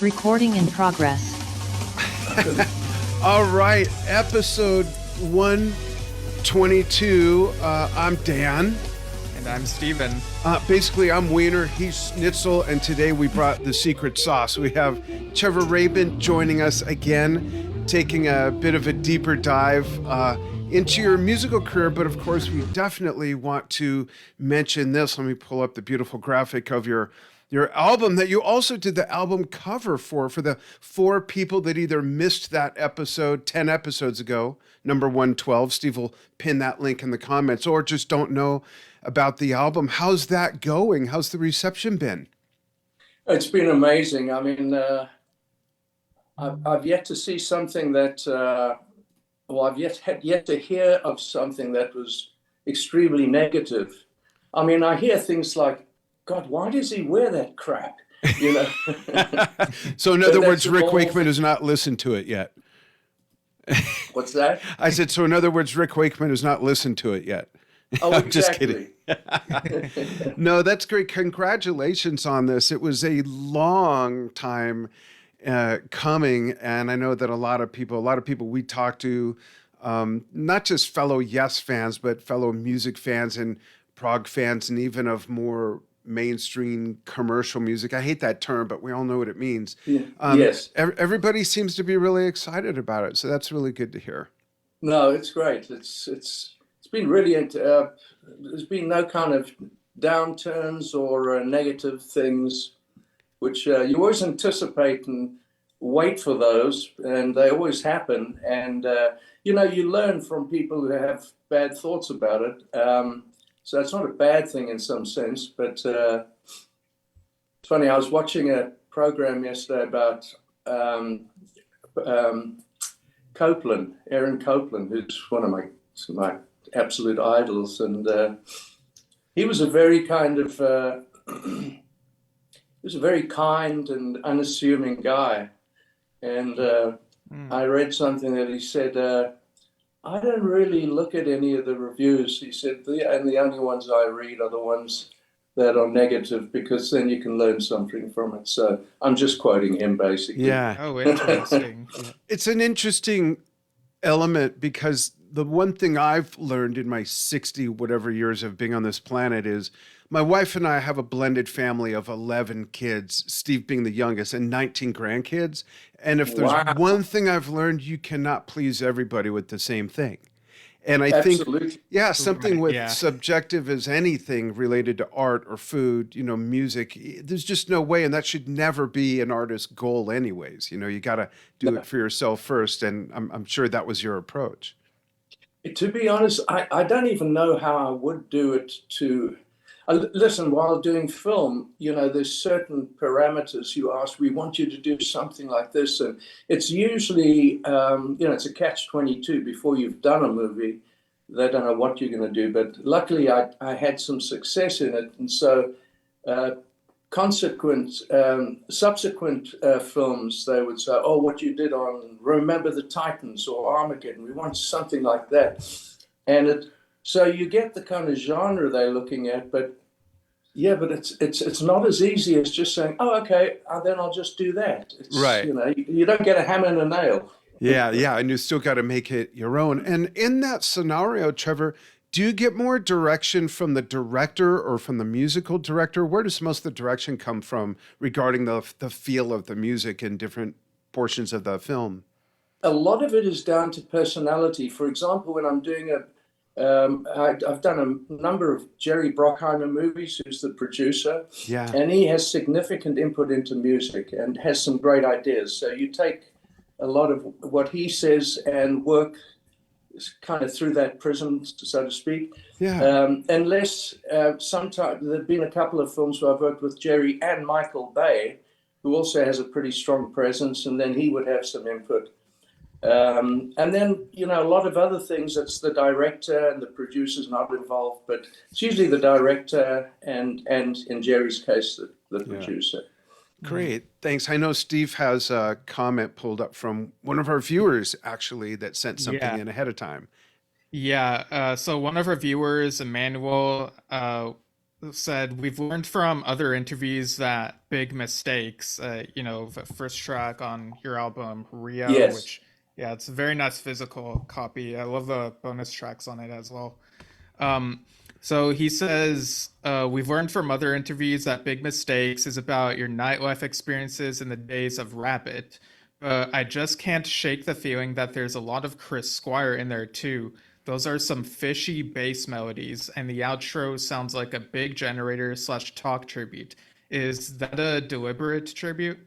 Recording in progress. All right, episode 122. I'm Dan. And I'm Steven. Basically, I'm Wiener, he's Schnitzel, and today we brought the secret sauce. We have Trevor Rabin joining us again, taking a bit of a deeper dive into your musical career, but of course, we definitely want to mention this. Let me pull up the beautiful graphic of your album that you also did the album cover for the 4 people that either missed that episode 10 episodes ago, number 112. Steve will pin that link in the comments, or just don't know about the album. How's that going? How's the reception been? It's been amazing. I mean, I've yet to see something that, I've yet to hear of something that was extremely negative. I mean, I hear things like, God, why does he wear that crap? You know. So in other words, Rick Wakeman has not listened to it yet. What's that? I said, so in other words, Rick Wakeman has not listened to it yet. Oh, I'm exactly. just kidding. No, that's great. Congratulations on this. It was a long time coming, and I know that a lot of people we talk to, not just fellow Yes fans, but fellow music fans and prog fans, and even of more mainstream commercial music. I hate that term, but we all know what it means. Yeah. Yes. Everybody seems to be really excited about it, so that's really good to hear. No, it's great. It's been really. There's been no kind of downturns or negative things, which you always anticipate and wait for those, and they always happen. And you learn from people who have bad thoughts about it. So it's not a bad thing in some sense, but it's funny. I was watching a program yesterday about Copeland, Aaron Copeland, who's one of my absolute idols, and he was a very kind of and unassuming guy, and I read something that he said. I don't really look at any of the reviews. He said, and the only ones I read are the ones that are negative, because then you can learn something from it. So I'm just quoting him, basically. Yeah. Oh, interesting. It's an interesting element, because the one thing I've learned in my 60 whatever years of being on this planet is my wife and I have a blended family of 11 kids, Steve being the youngest, and 19 grandkids. And if there's one thing I've learned, you cannot please everybody with the same thing. And I think, something with subjective as anything related to art or food, music, there's just no way. And that should never be an artist's goal anyways. You got to do it for yourself first. And I'm sure that was your approach. To be honest, I don't even know how I would do it to... listen, while doing film, there's certain parameters you ask. We want you to do something like this. And it's usually, it's a catch-22 before you've done a movie. They don't know what you're going to do. But luckily, I had some success in it. And so subsequent films, they would say, oh, what you did on Remember the Titans or Armageddon, we want something like that. And so you get the kind of genre they're looking at, but it's not as easy as just saying, oh, okay, then I'll just do that. Right. You don't get a hammer and a nail. Yeah, and you still got to make it your own. And in that scenario, Trevor, do you get more direction from the director or from the musical director? Where does most of the direction come from regarding the feel of the music in different portions of the film? A lot of it is down to personality. For example, when I'm doing I've done a number of Jerry Bruckheimer movies, who's the producer, and he has significant input into music and has some great ideas. So you take a lot of what he says and work kind of through that prism, so to speak. Unless sometimes there have been a couple of films where I've worked with Jerry and Michael Bay, who also has a pretty strong presence, and then he would have some input. And then, a lot of other things, it's the director and the producer's not involved, but it's usually the director and in Jerry's case, the producer. Great. Thanks. I know Steve has a comment pulled up from one of our viewers, actually, that sent something in ahead of time. So one of our viewers, Emmanuel, said, we've learned from other interviews that big mistakes, the first track on your album, Rio, Yes. which, yeah, it's a very nice physical copy. I love the bonus tracks on it as well. Um, so he says, we've learned from other interviews that Big Mistakes is about your nightlife experiences in the days of Rabbit. But I just can't shake the feeling that there's a lot of Chris Squire in there too. Those are some fishy bass melodies, and the outro sounds like a big generator slash talk tribute. Is that a deliberate tribute?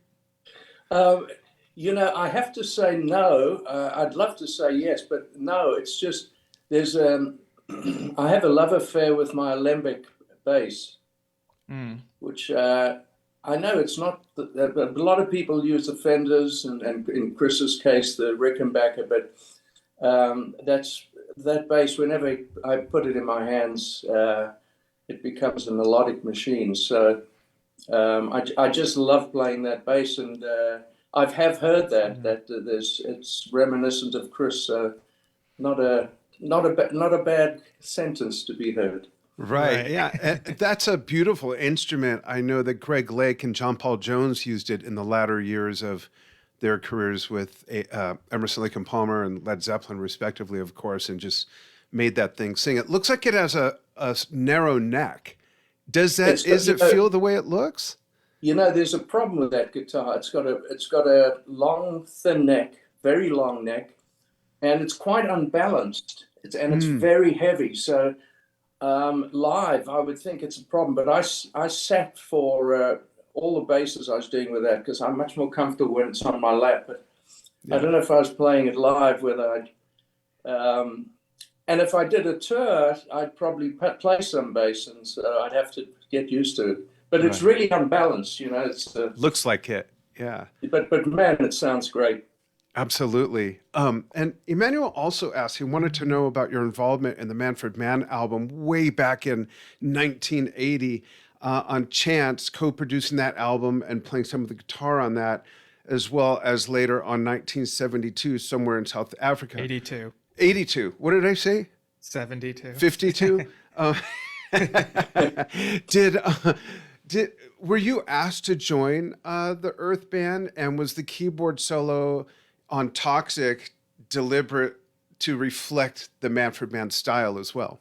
Um, I have to say no. I'd love to say yes, but no. It's just there's I have a love affair with my alembic bass, which I know it's not. A lot of people use the Fenders, and in Chris's case, the Rickenbacker, but that bass. Whenever I put it in my hands, it becomes a melodic machine. So I just love playing that bass, and I have heard that it's reminiscent of Chris. Not a bad sentence to be heard. Right. Yeah. That's a beautiful instrument. I know that Greg Lake and John Paul Jones used it in the latter years of their careers with Emerson, Lake and Palmer and Led Zeppelin, respectively, of course, and just made that thing sing. It looks like it has a narrow neck. Does it feel the way it looks? There's a problem with that guitar. It's got a long, thin neck, very long neck, and it's quite unbalanced. It's very heavy. So live, I would think it's a problem. But I sat for all the basses I was doing with that because I'm much more comfortable when it's on my lap. But I don't know if I was playing it live, whether I'd. And if I did a tour, I'd probably play some bass, and so I'd have to get used to it. But it's really unbalanced, It's looks like it, yeah. But man, it sounds great. Absolutely. And Emmanuel also asked, he wanted to know about your involvement in the Manfred Mann album way back in 1980 on Chance, co-producing that album and playing some of the guitar on that, as well as later on 1972, somewhere in South Africa. 82. 82. What did I say? 72. 52. Were you asked to join the Earth Band, and was the keyboard solo on Toxic deliberate to reflect the Manfred Mann style as well?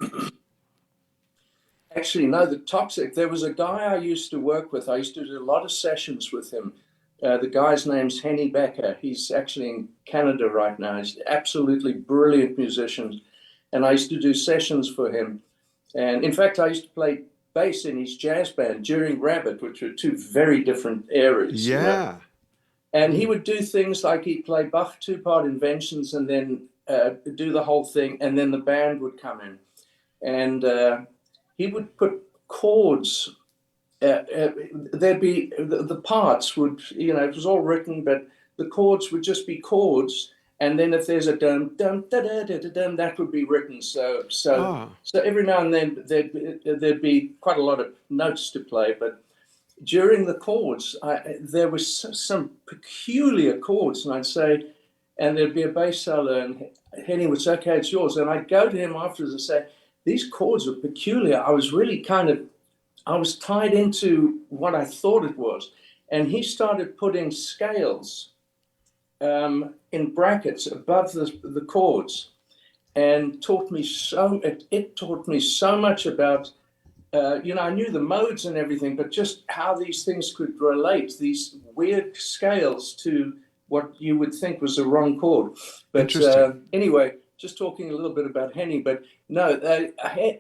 Actually, no, the Toxic, there was a guy I used to work with. I used to do a lot of sessions with him. The guy's name's Henny Becker. He's actually in Canada right now. He's an absolutely brilliant musician. And I used to do sessions for him. And in fact, I used to play bass in his jazz band during Rabbit, which were two very different eras. Yeah. And he would do things like he'd play Bach two-part inventions and then do the whole thing. And then the band would come in. And he would put chords. There'd be the parts would, it was all written, but the chords would just be chords, and then if there's a dum dum da da da da dum, that would be written. So every now and then there'd be quite a lot of notes to play, but during the chords, there was some peculiar chords, and I'd say, and there'd be a bass solo, and Henny would say, "Okay, it's yours," and I'd go to him afterwards and say, "These chords are peculiar." I was tied into what I thought it was. And he started putting scales in brackets above the chords, and taught me it taught me so much about, I knew the modes and everything, but just how these things could relate, these weird scales, to what you would think was the wrong chord. But anyway, just talking a little bit about Henny, but no,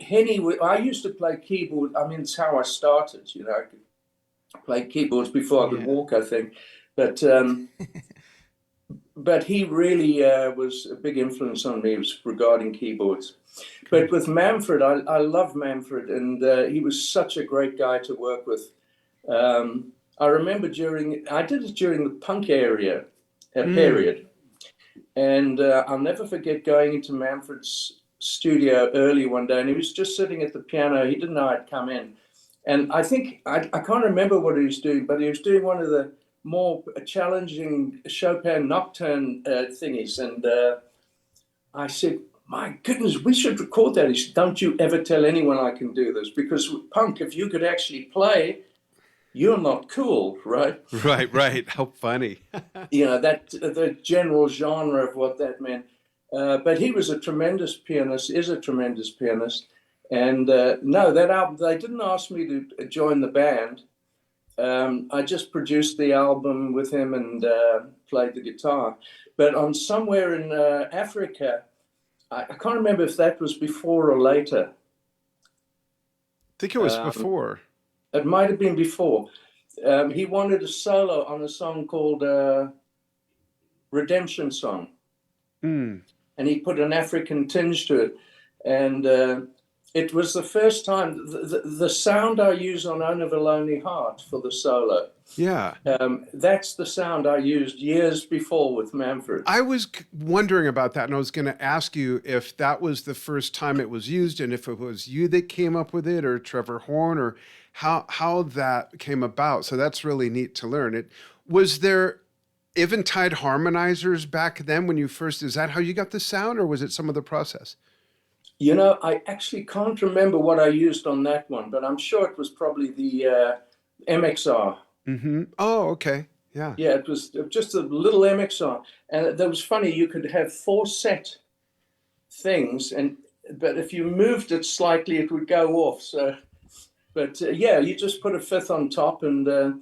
Henny, I used to play keyboard. I mean, it's how I started, I played keyboards before I could walk, I think. But he really was a big influence on me regarding keyboards. But with Manfred, I love Manfred, and he was such a great guy to work with. I remember I did it during the punk period. And I'll never forget going into Manfred's studio early one day, and he was just sitting at the piano. He didn't know I'd come in. And I think, I can't remember what he was doing, but he was doing one of the more challenging Chopin nocturne thingies. And I said, my goodness, we should record that. He said, don't you ever tell anyone I can do this, because punk, if you could actually play, you're not cool, right? Right. How funny. That the general genre of what that meant. But he was a tremendous pianist, is a tremendous pianist. And no, that album, they didn't ask me to join the band. I just produced the album with him and played the guitar. But on Somewhere in Africa, I can't remember if that was before or later. I think it was before. It might have been before. He wanted a solo on a song called Redemption Song. Mm. And he put an African tinge to it. And it was the first time, the sound I use on Own of a Lonely Heart for the solo. Yeah. That's the sound I used years before with Manfred. I was wondering about that, and I was going to ask you if that was the first time it was used, and if it was you that came up with it, or Trevor Horn, or how that came about. So that's really neat to learn. Was there Eventide harmonizers back then when you first, is that how you got the sound, or was it some other process? I actually can't remember what I used on that one, but I'm sure it was probably the MXR. Mm-hmm. Oh, okay. Yeah. Yeah, it was just a little MXR. And that was funny, you could have 4 set things, but if you moved it slightly, it would go off. So, but yeah, you just put a 5th on top, and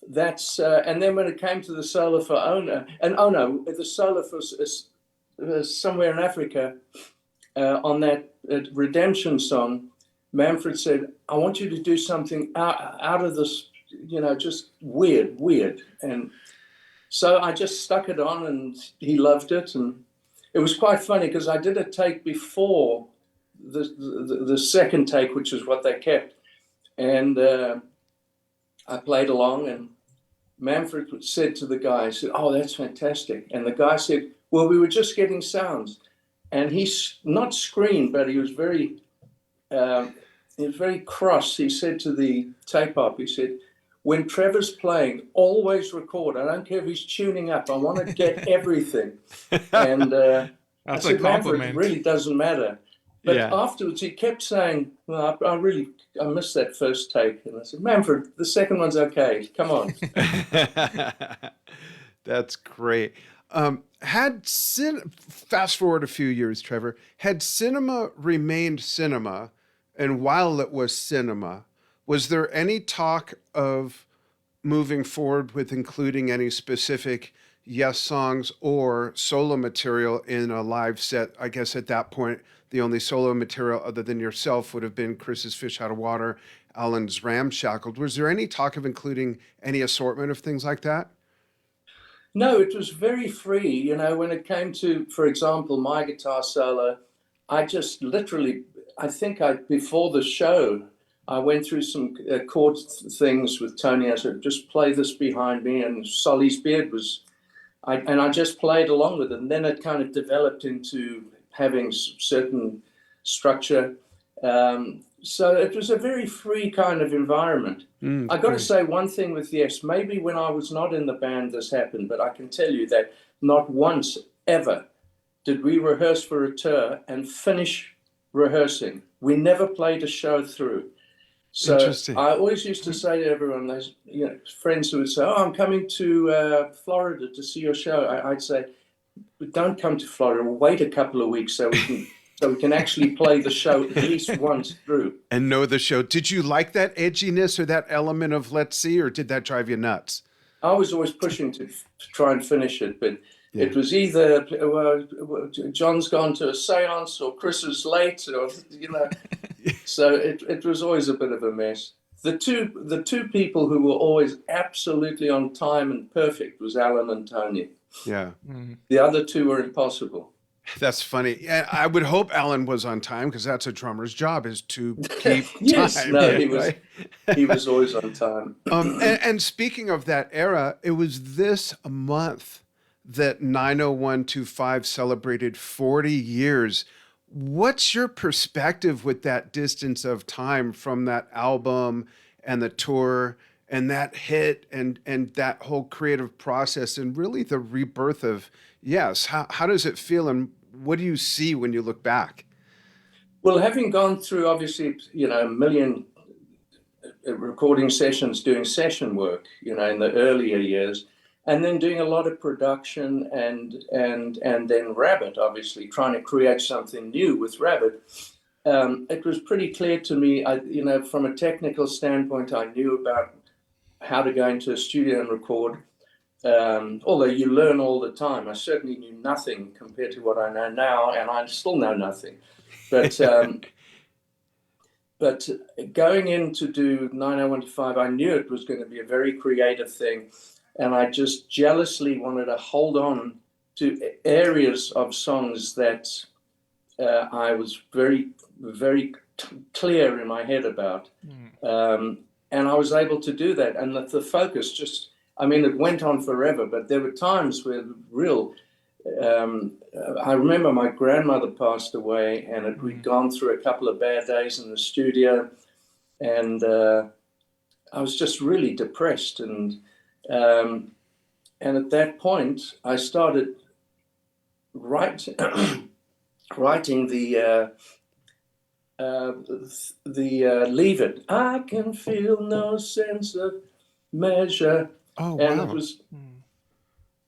that's, and then when it came to the solo for Ona, and oh no, the solo for Somewhere in Africa, on that Redemption Song, Manfred said, I want you to do something out of this, just weird. And so I just stuck it on, and he loved it. And it was quite funny because I did a take before the second take, which is what they kept. And I played along, and Manfred said to the guy, he said, oh, that's fantastic. And the guy said, well, we were just getting sounds. And he's not screamed, but he was very cross. He said to the tape op, he said, when Trevor's playing, always record. I don't care if he's tuning up. I want to get everything. And that's I said, a compliment. Manfred, it really doesn't matter. But afterwards, he kept saying, well, I missed that first take. And I said, Manfred, the second one's okay. Come on. That's great. Fast forward a few years, Trevor, had cinema remained cinema, and while it was cinema, was there any talk of moving forward with including any specific Yes songs or solo material in a live set? I guess at that point, the only solo material other than yourself would have been Chris's Fish Out of Water, Alan's Ramshackled. Was there any talk of including any assortment of things like that? No, it was very free. When it came to, for example, my guitar solo, I just literally, before the show, I went through some chord things with Tony. I said, just play this behind me. And Solly's Beard I just played along with it. And then it kind of developed into having certain structure. So it was a very free kind of environment. I got to say one thing with Yes, maybe when I was not in the band this happened, but I can tell you that not once ever did we rehearse for a tour and finish rehearsing. We never played a show through. So I always used to say to everyone, those friends who would say, oh, I'm coming to Florida to see your show. I'd say, don't come to Florida, wait a couple of weeks so we can actually play the show at least once through. And know the show. Did you like that edginess or that element of let's see, or did that drive you nuts? I was always pushing to try and finish it, but it was either John's gone to a seance or Chris is late, or so it was always a bit of a mess. The two people who were always absolutely on time and perfect was Alan and Tony. Yeah. Mm-hmm. The other two were impossible. That's funny. And I would hope Alan was on time, because that's a drummer's job, is to keep yes, time. no, Right? he was always on time. And speaking of that era, it was this month that 90125 celebrated 40 years. What's your perspective with that distance of time from that album and the tour and that hit and that whole creative process and really the rebirth of Yes? How does it feel, and what do you see when you look back? Well, having gone through, obviously, a million recording sessions, doing session work, in the earlier years, and then doing a lot of production and then Rabbit, obviously, trying to create something new with Rabbit. It was pretty clear to me, from a technical standpoint, I knew about how to go into a studio and record. Although you learn all the time. I certainly knew nothing compared to what I know now, and I still know nothing. But but going in to do 90125, I knew it was going to be a very creative thing, and I just jealously wanted to hold on to areas of songs that I was very, very clear in my head about. And I was able to do that, and the focus just, it went on forever, but there were times where I remember my grandmother passed away, and we'd gone through a couple of bad days in the studio, and I was just really depressed. And at that point, I started writing the Leave It. I can feel no sense of measure. Oh, and wow. It was,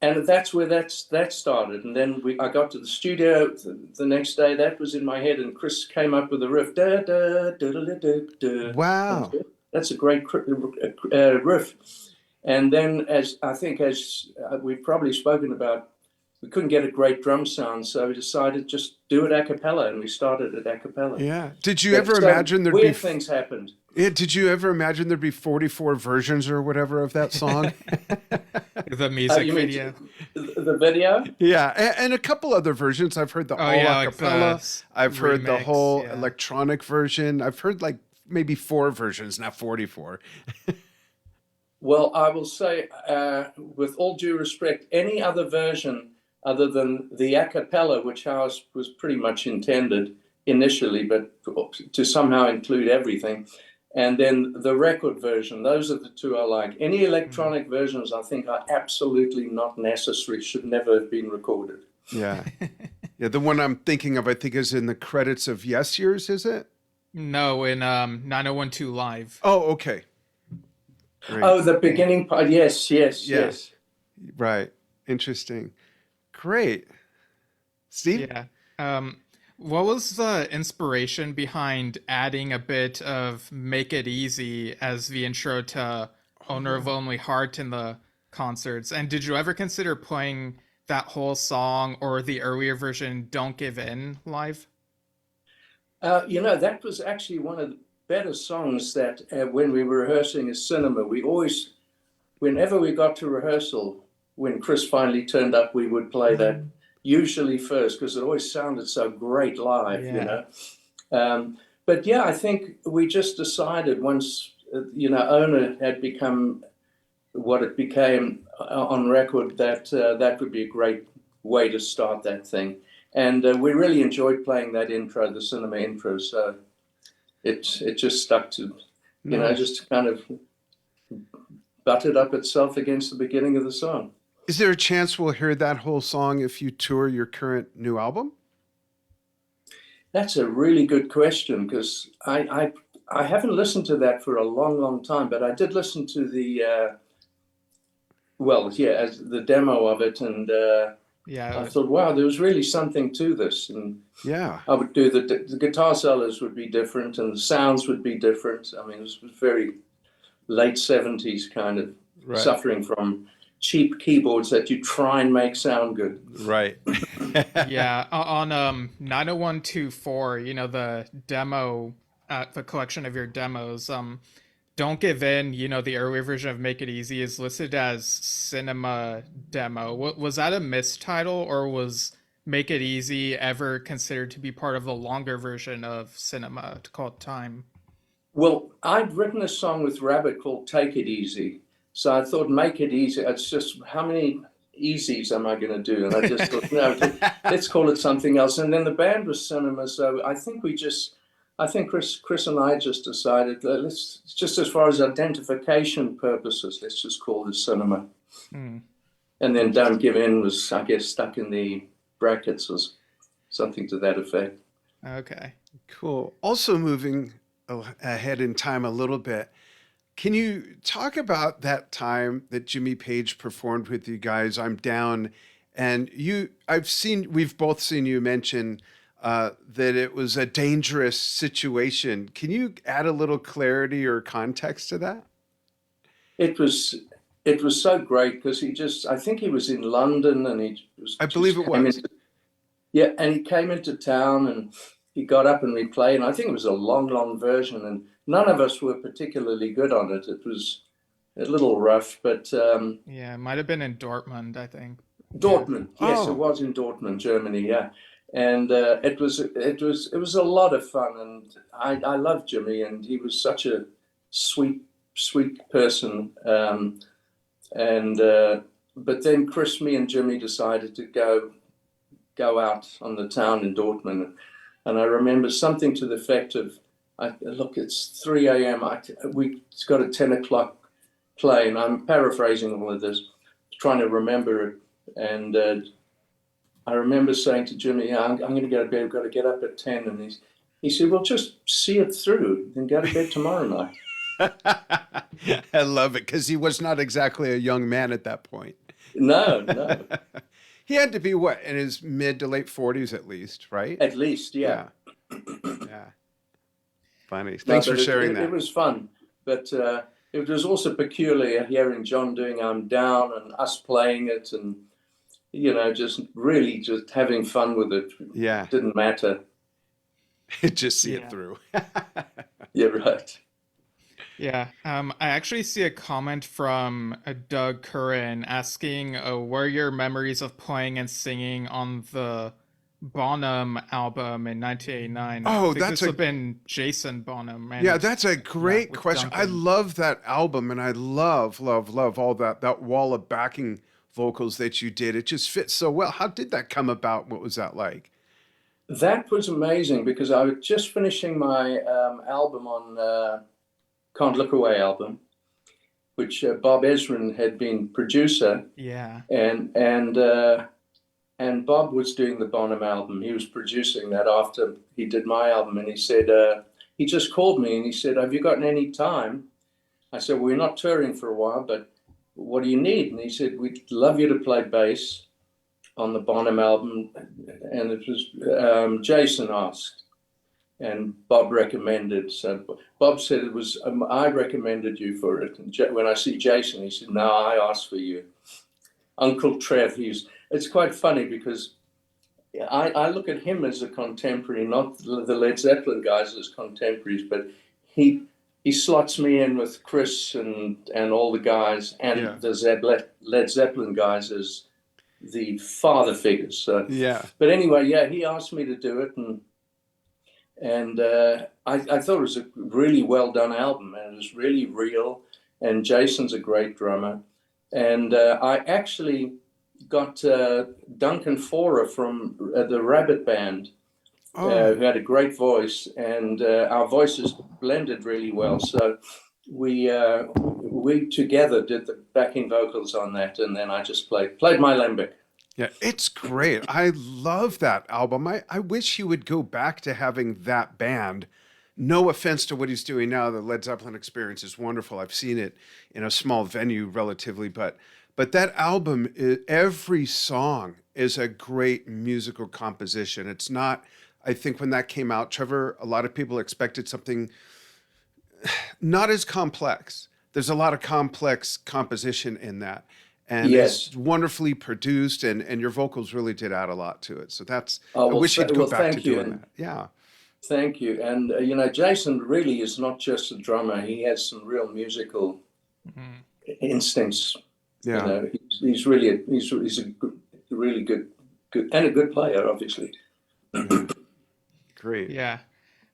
and that's where that started. And then I got to the studio the next day. That was in my head, and Chris came up with a riff. Da, da, da, da, da, da. Wow. That's a great riff. And then, as we've probably spoken about, we couldn't get a great drum sound, so we decided just do it a cappella, and we started it a cappella. Yeah. Did you ever imagine there'd weird things happened? Yeah. Did you ever imagine there'd be 44 versions or whatever of that song? The music video. The video? Yeah, and a couple other versions. I've heard the whole a cappella. I've heard the whole electronic version. I've heard like maybe 4 versions, not 44. Well, I will say, with all due respect, any other version other than the a cappella, which was pretty much intended initially, but to somehow include everything, and then the record version, those are the two I like. Any electronic versions, I think, are absolutely not necessary, should never have been recorded. Yeah. Yeah, the one I'm thinking of, I think, is in the credits of Yes Years, is it? No, in 9012 Live. Oh, okay. Great. Oh, the beginning part. Yes. Right. Interesting. Great. Steve? Yeah. What was the inspiration behind adding a bit of Make It Easy as the intro to Owner of Lonely Heart in the concerts? And did you ever consider playing that whole song or the earlier version, Don't Give In, live? That was actually one of the better songs that when we were rehearsing at cinema, we always, whenever we got to rehearsal, when Chris finally turned up, we would play that usually first, because it always sounded so great live, But yeah, I think we just decided once, Owner had become what it became on record, that that would be a great way to start that thing. And we really enjoyed playing that intro, the cinema intro. So it just stuck to, just kind of butted up itself against the beginning of the song. Is there a chance we'll hear that whole song if you tour your current new album? That's a really good question, because I haven't listened to that for a long, long time, but I did listen to the the demo of it, and I thought, wow, there was really something to this. And I would do the guitar solos would be different, and the sounds would be different. I mean, it was very late 70s kind of suffering from cheap keyboards that you try and make sound good. Right. Yeah. On 90124, the demo, the collection of your demos, Don't Give In, the earlier version of Make It Easy is listed as Cinema Demo. Was that a mistitle, or was Make It Easy ever considered to be part of the longer version of Cinema called Time? Well, I'd written a song with Rabbit called Take It Easy. So I thought, Make It Easy. It's just, how many easies am I going to do? And I just thought, no, let's call it something else. And then the band was Cinema. So I think Chris and I just decided, let's just, as far as identification purposes, let's just call this Cinema. And then Don't Give In was, I guess, stuck in the brackets. something to that effect. Okay. Cool. Also moving ahead in time a little bit, can you talk about that time that Jimmy Page performed with you guys? I'm Down, and we've both seen you mention that it was a dangerous situation. Can you add a little clarity or context to that? It was so great because I think he was in London, and I believe it was. Yeah, and he came into town, and he got up and we played, and I think it was a long version, and none of us were particularly good on it. It was a little rough, but Yeah, it might have been in Dortmund, I think. Dortmund, yes, Oh. it was in Dortmund, Germany, yeah, and it was a lot of fun, and I loved Jimmy, and he was such a sweet person, and but then Chris, me, and Jimmy decided to go out on the town in Dortmund. And I remember something to the effect of, look, it's 3 a.m. We've got a 10 o'clock play, and I'm paraphrasing all of this, trying to remember it. And I remember saying to Jimmy, yeah, I'm going to go to bed, I've got to get up at 10. And he said, well, just see it through and go to bed tomorrow night. I love it, because he was not exactly a young man at that point. No. He had to be, what, in his mid to late 40s at least, right? At least, yeah. Yeah. Funny. Thanks for sharing that. It was fun, but it was also peculiar hearing John doing I'm Down and us playing it, and, just really just having fun with it. Yeah. It didn't matter. Just see it through. Yeah, right. Yeah, I actually see a comment from Doug Curran asking, what are your memories of playing and singing on the Bonham album in 1989? Oh, this would have been Jason Bonham. Yeah, that's a great question. Duncan. I love that album, and I love all that wall of backing vocals that you did. It just fits so well. How did that come about? What was that like? That was amazing, because I was just finishing my album on Can't Look Away album, which Bob Ezrin had been producer. Yeah. And Bob was doing the Bonham album. He was producing that after he did my album, and he said, he just called me and he said, have you gotten any time? I said, well, we're not touring for a while, but what do you need? And he said, we'd love you to play bass on the Bonham album. And it was Jason asked, and Bob recommended. So Bob said it was, I recommended you for it. And when I see Jason, he said, no, I asked for you. Uncle Trev, it's quite funny, because I look at him as a contemporary, not the Led Zeppelin guys as contemporaries, but he slots me in with Chris and all the guys, and the Led Zeppelin guys as the father figures. So, but anyway, he asked me to do it, and I thought it was a really well done album, and it was really real. And Jason's a great drummer, and I actually got Duncan Forer from the Rabbit Band, who had a great voice, and our voices blended really well. So we together did the backing vocals on that, and then I just played my lembic. Yeah, it's great. I love that album. I wish he would go back to having that band. No offense to what he's doing now. The Led Zeppelin experience is wonderful. I've seen it in a small venue relatively, but that album, every song is a great musical composition. It's not, I think when that came out, Trevor, a lot of people expected something not as complex. There's a lot of complex composition in that. And it's wonderfully produced, and your vocals really did add a lot to it. So that's, I wish he'd go back to doing that. Yeah. Thank you. And, Jason really is not just a drummer. He has some real musical instincts. Yeah. He's really a really good and a good player, obviously. Great. Yeah.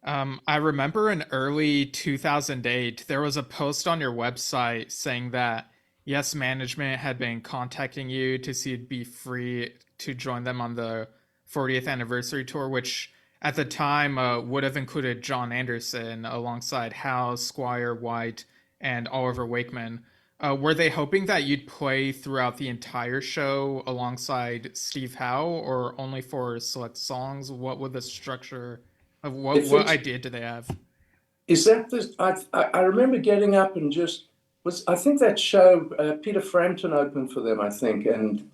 I remember in early 2008, there was a post on your website saying that Yes Management had been contacting you to see it'd be free to join them on the 40th anniversary tour, which at the time would have included John Anderson alongside Howe, Squire, White, and Oliver Wakeman. Were they hoping that you'd play throughout the entire show alongside Steve Howe, or only for select songs? What would the structure of what idea do they have? Is that this? I remember getting up and just I think that show Peter Frampton opened for them, I think, and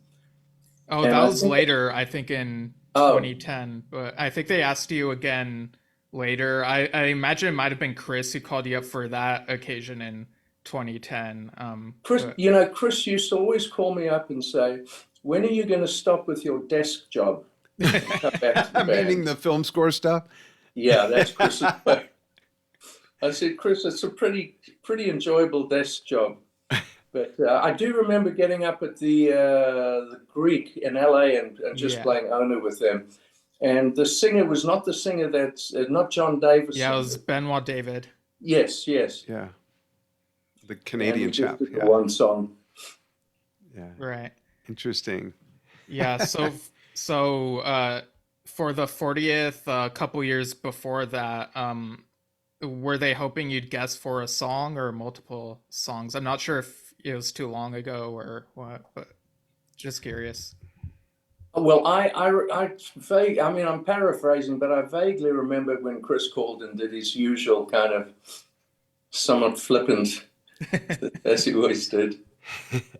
that was later, I think in 2010. But I think they asked you again later. I imagine it might have been Chris who called you up for that occasion in 2010. Chris used to always call me up and say, "When are you going to stop with your desk job?" Meaning the film score stuff. Yeah, that's Chris's way. I said, Chris, it's a pretty enjoyable desk job. But I do remember getting up at the Greek in LA and just playing Owner with them. And the singer was not the singer that's not John Davis. Yeah, it was Benoit David. Yes. Yeah. The Canadian chap. Yeah. One song. Yeah. Right. Interesting. Yeah. So for the 40th, a couple years before that, were they hoping you'd guess for a song or multiple songs? I'm not sure if it was too long ago or what, but just curious. Well, I'm paraphrasing, but I vaguely remember when Chris called and did his usual kind of somewhat flippant, as he always did.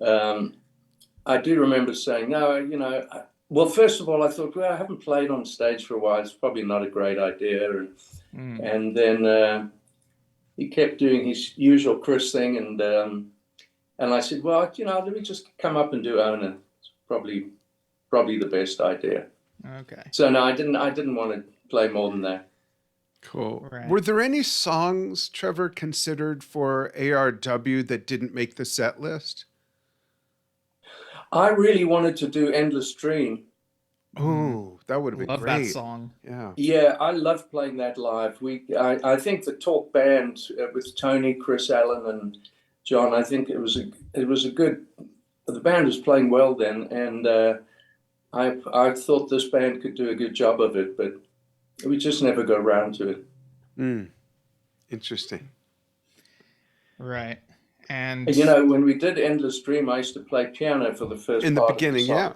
I do remember saying, no, well, first of all, I thought, well, I haven't played on stage for a while. It's probably not a great idea. And then he kept doing his usual Chris thing. And I said, well, let me just come up and do Owner. It's probably the best idea. Okay. So no, I didn't want to play more than that. Cool. Right. Were there any songs, Trevor, considered for ARW that didn't make the set list? I really wanted to do Endless Dream. Oh, that would have been Love great. that song. Yeah. Yeah, I love playing that live. I think the Talk Band with Tony, Chris Allen, and John. I think it was a good. The band was playing well then, and I thought this band could do a good job of it, but we just never got around to it. Interesting. Right. And when we did Endless Dream, I used to play piano for the first in the part beginning, of the song.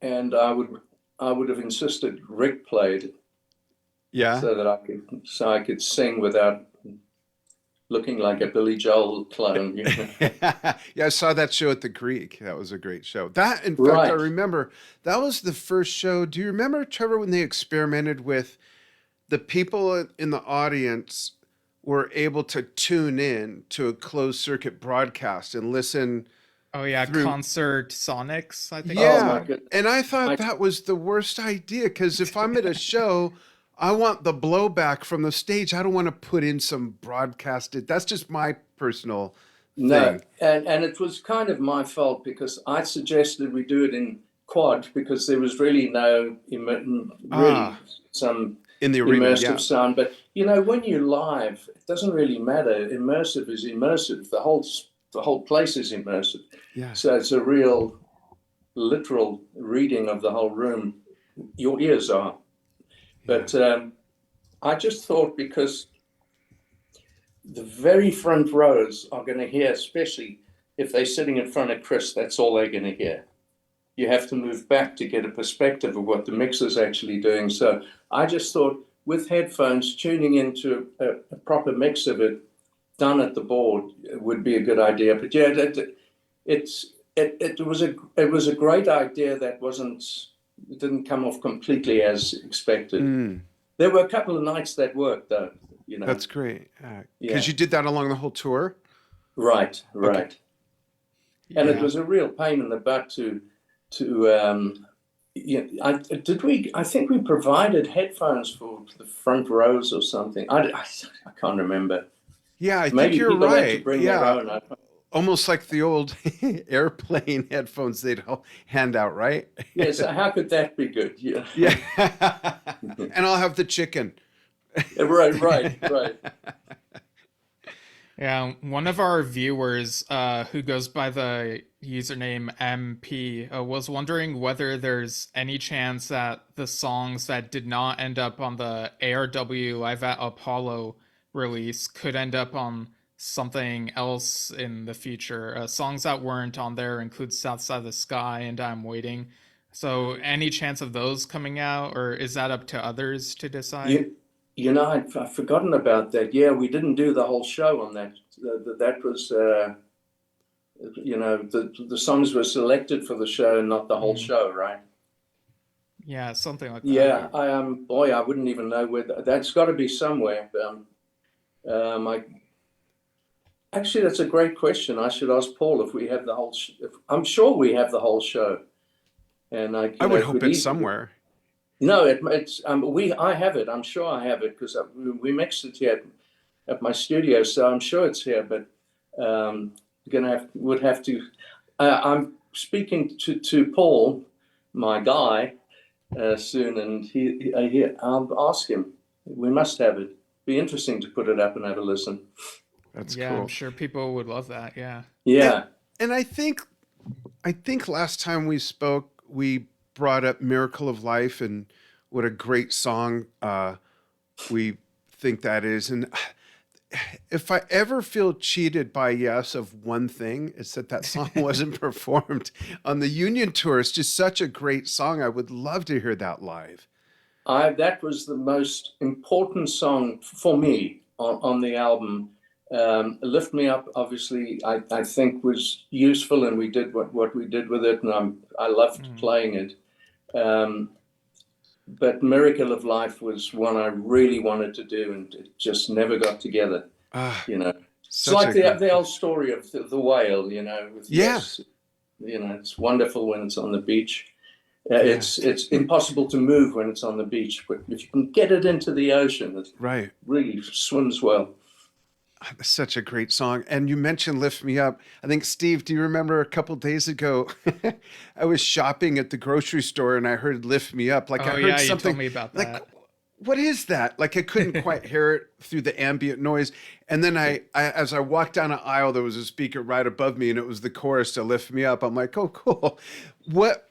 And I would have insisted Rick played, so that I could sing without looking like a Billy Joel clone. Yeah, I saw that show at the Greek. That was a great show. That, in fact, I remember that was the first show. Do you remember, Trevor, when they experimented with the people in the audience were able to tune in to a closed circuit broadcast and listen? Oh yeah, Concertsonics, I think. Yeah, and I thought that was the worst idea, because if I'm at a show, I want the blowback from the stage. I don't want to put in some broadcasted. That's just my personal thing. No, and it was kind of my fault, because I suggested we do it in quad, because there was really no some in the arena, immersive sound. But when you're live, it doesn't really matter. Immersive is immersive. The whole place is immersive. Yeah. So it's a real literal reading of the whole room. Your ears are. But I just thought, because the very front rows are going to hear, especially if they're sitting in front of Chris, that's all they're going to hear. You have to move back to get a perspective of what the mixer's actually doing. So I just thought, with headphones, tuning into a proper mix of it done at the board would be a good idea. But yeah, it was a great idea that didn't come off completely as expected. There were a couple of nights that worked, though. That's great, because you did that along the whole tour. Right. Okay. And it was a real pain in the butt I think we provided headphones for the front rows or something. I can't remember. Yeah, I think you're right. Had to bring their own. Almost like the old airplane headphones they'd hand out, right? Yeah, so how could that be good? Yeah. And I'll have the chicken. Right. Yeah, one of our viewers who goes by the username MP was wondering whether there's any chance that the songs that did not end up on the ARW Live at Apollo release could end up on something else in the future. Songs that weren't on there include South Side of the Sky and I'm Waiting. So any chance of those coming out, or is that up to others to decide? I've forgotten about that. Yeah, we didn't do the whole show on that. That was, the songs were selected for the show, not the whole show, right? Yeah, something like that. Yeah, boy, I wouldn't even know where that's got to be somewhere. Actually, that's a great question. I should ask Paul if we have the whole. I'm sure we have the whole show, and I would hope it's somewhere. No, it's I have it. I'm sure I have it because we mixed it here at my studio, so I'm sure it's here. But would have to. I'm speaking to Paul, my guy, soon, and I'll ask him. We must have it. Be interesting to put it up and have a listen. That's yeah, cool. I'm sure people would love that. Yeah. Yeah. And I think last time we spoke, we brought up Miracle of Life and what a great song we think that is. And if I ever feel cheated by Yes of one thing, it's that song wasn't performed on the Union tour. It's just such a great song. I would love to hear that live. That was the most important song for me on the album. Lift Me Up, obviously, I think was useful, and we did what we did with it, and I loved playing it. But Miracle of Life was one I really wanted to do, and it just never got together. It's like the old story of the whale. Yes, it's wonderful when it's on the beach. It's impossible to move when it's on the beach, but if you can get it into the ocean, it really swims well. Such a great song. And you mentioned Lift Me Up. I think, Steve, do you remember a couple days ago, I was shopping at the grocery store and I heard Lift Me Up. Like, I heard something. You told me about that. Like, what is that? Like, I couldn't quite hear it through the ambient noise. And then I as I walked down an aisle, there was a speaker right above me and it was the chorus to Lift Me Up. I'm like, oh, cool. What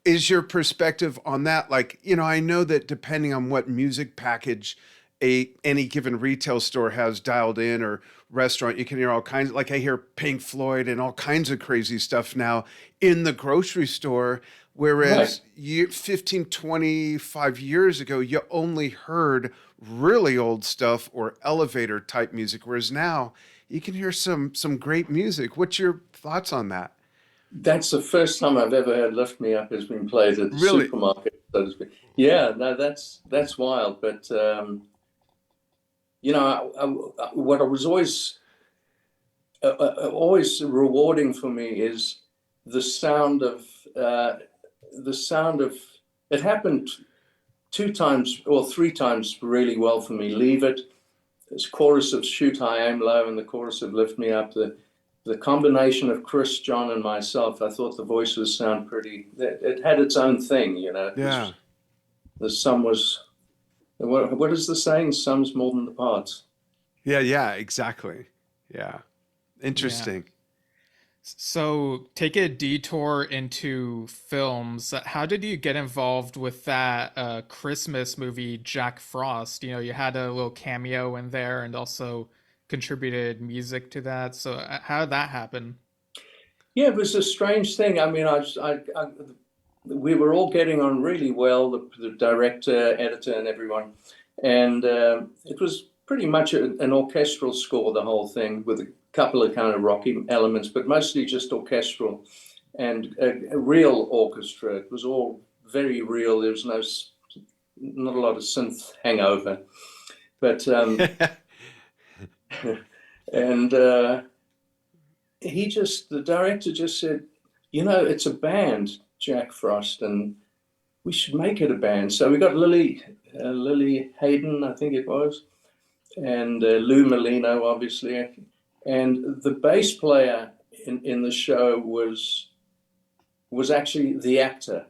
is your perspective on that? Like, I know that depending on what music package any given retail store has dialed in or restaurant, you can hear all kinds. Like I hear Pink Floyd and all kinds of crazy stuff now in the grocery store. Whereas 15, 25 years ago, you only heard really old stuff or elevator type music. Whereas now you can hear some great music. What's your thoughts on that? That's the first time I've ever heard Lift Me Up has been played at the supermarket, so to speak. Yeah, no, that's wild. But what I was always rewarding for me is the sound of it happened 2 times or 3 times really well for me. Leave It, this chorus of Shoot High Aim Low and the chorus of Lift Me Up, the combination of Chris, John, and myself, I thought the voices sound pretty. It had its own thing, Yeah. The sum was. What is the saying? Sum's more than the parts. Yeah, exactly. Yeah. Interesting. Yeah. So take a detour into films. How did you get involved with that Christmas movie, Jack Frost? You had a little cameo in there and also contributed music to that. So how did that happen? Yeah, it was a strange thing. I mean, we were all getting on really well, the director, editor, and everyone. And it was pretty much an orchestral score, the whole thing, with a couple of kind of rocky elements, but mostly just orchestral and a real orchestra. It was all very real. There was not a lot of synth hangover. But, and the director just said, it's a band, Jack Frost, and we should make it a band. So we got Lily Hayden, I think it was, and Lou Molino, obviously, and the bass player in the show was actually the actor,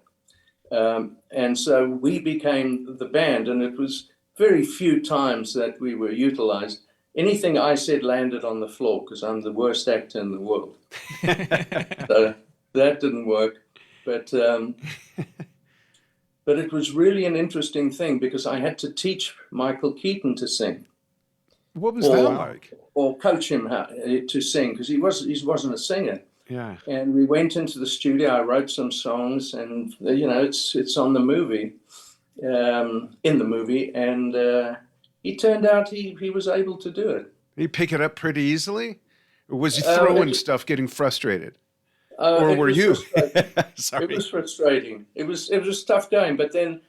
and so we became the band, and it was very few times that we were utilized. Anything I said landed on the floor because I'm the worst actor in the world. So that didn't work. But it was really an interesting thing because I had to teach Michael Keaton to sing. What was that or like? or coach him how to sing, because he wasn't a singer. Yeah. And we went into the studio. I wrote some songs, and it's on the movie, in the movie, and he turned out he was able to do it. Did he pick it up pretty easily? Or was he throwing stuff, getting frustrated? Or were you? It Sorry. was frustrating. It was tough going, but then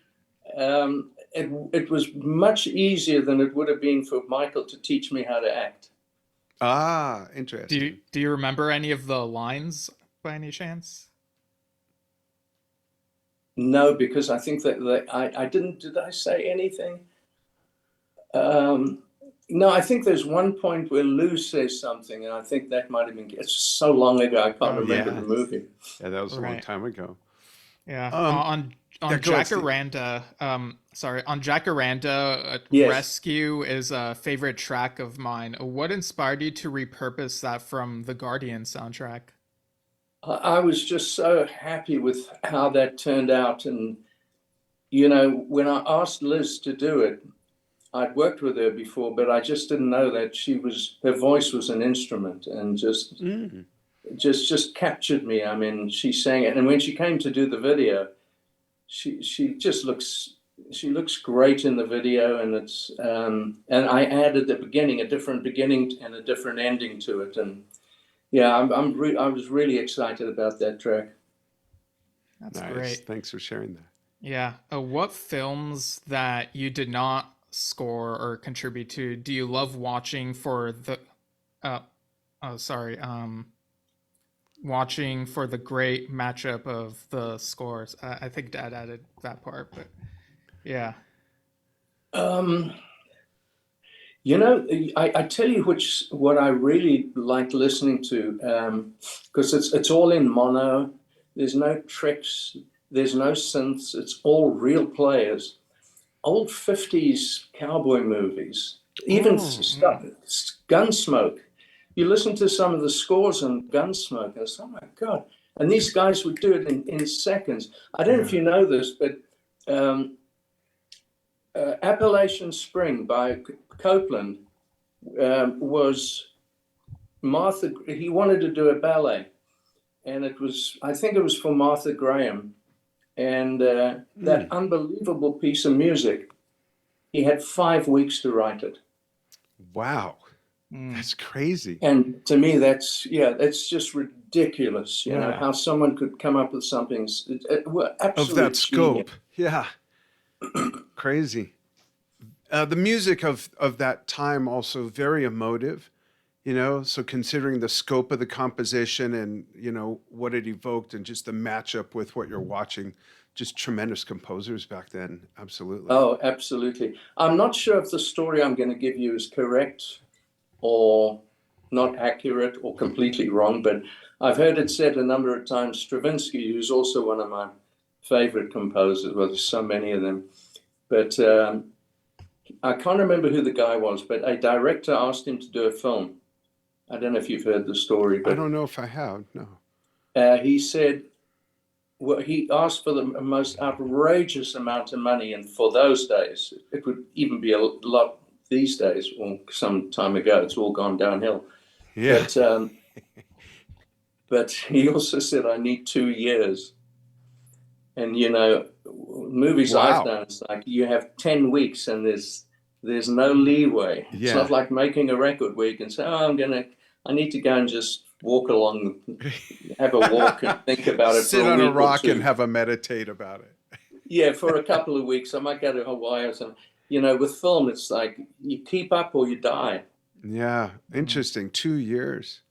it was much easier than it would have been for Michael to teach me how to act. Ah, interesting. Do you remember any of the lines by any chance? No, because I think that I didn't. Did I say anything? No, I think there's one point where Lou says something, and I think that might have been. It's so long ago, I can't remember the movie. Yeah, that was a long time ago. Yeah. On Jacaranda, on Jacaranda, Yes. Rescue is a favorite track of mine. What inspired you to repurpose that from the Guardian soundtrack? I was just so happy with how that turned out. And, when I asked Liz to do it, I'd worked with her before, but I just didn't know that her voice was an instrument, and just captured me. I mean, she sang it. And when she came to do the video, she looks great in the video. And it's, and I added a different beginning and a different ending to it. And yeah, I was really excited about that track. That's nice. Great. Thanks for sharing that. Yeah. What films that you did not score or contribute to do you love watching for the watching for the great matchup of the scores? I think Dad added that part, but yeah. I tell you what I really like listening to, because it's all in mono. There's no tricks. There's no synths. It's all real players. Old 50s cowboy movies, even stuff, Gunsmoke. You listen to some of the scores on Gunsmoke, and it's, oh my God. And these guys would do it in seconds. I don't know if you know this, but Appalachian Spring by Copeland was Martha. He wanted to do a ballet, and I think it was for Martha Graham. And that unbelievable piece of music, he had 5 weeks to write it. Wow. That's crazy. And to me, that's just ridiculous. You know, how someone could come up with something of that scope. Yeah. Crazy. The music of that time also very emotive, so considering the scope of the composition and, what it evoked and just the matchup with what you're watching, just tremendous composers back then. Absolutely. Oh, absolutely. I'm not sure if the story I'm going to give you is correct or not accurate or completely wrong, but I've heard it said a number of times. Stravinsky, who's also one of my favorite composers, well, there's so many of them, but I can't remember who the guy was, but a director asked him to do a film. I don't know if you've heard the story, but I don't know if I have. No. He said, well, he asked for the most outrageous amount of money, and for those days, it would even be a lot these days, or some time ago. It's all gone downhill. Yeah. But he also said, I need 2 years. And movies I've done, it's like you have 10 weeks, and there's no leeway. Yeah. It's not like making a record where you can say, I need to go and just walk along, have a walk and think about it. Sit on a rock and have a meditate about it. Yeah, for a couple of weeks. I might go to Hawaii or something. With film, it's like you keep up or you die. Yeah, interesting. 2 years.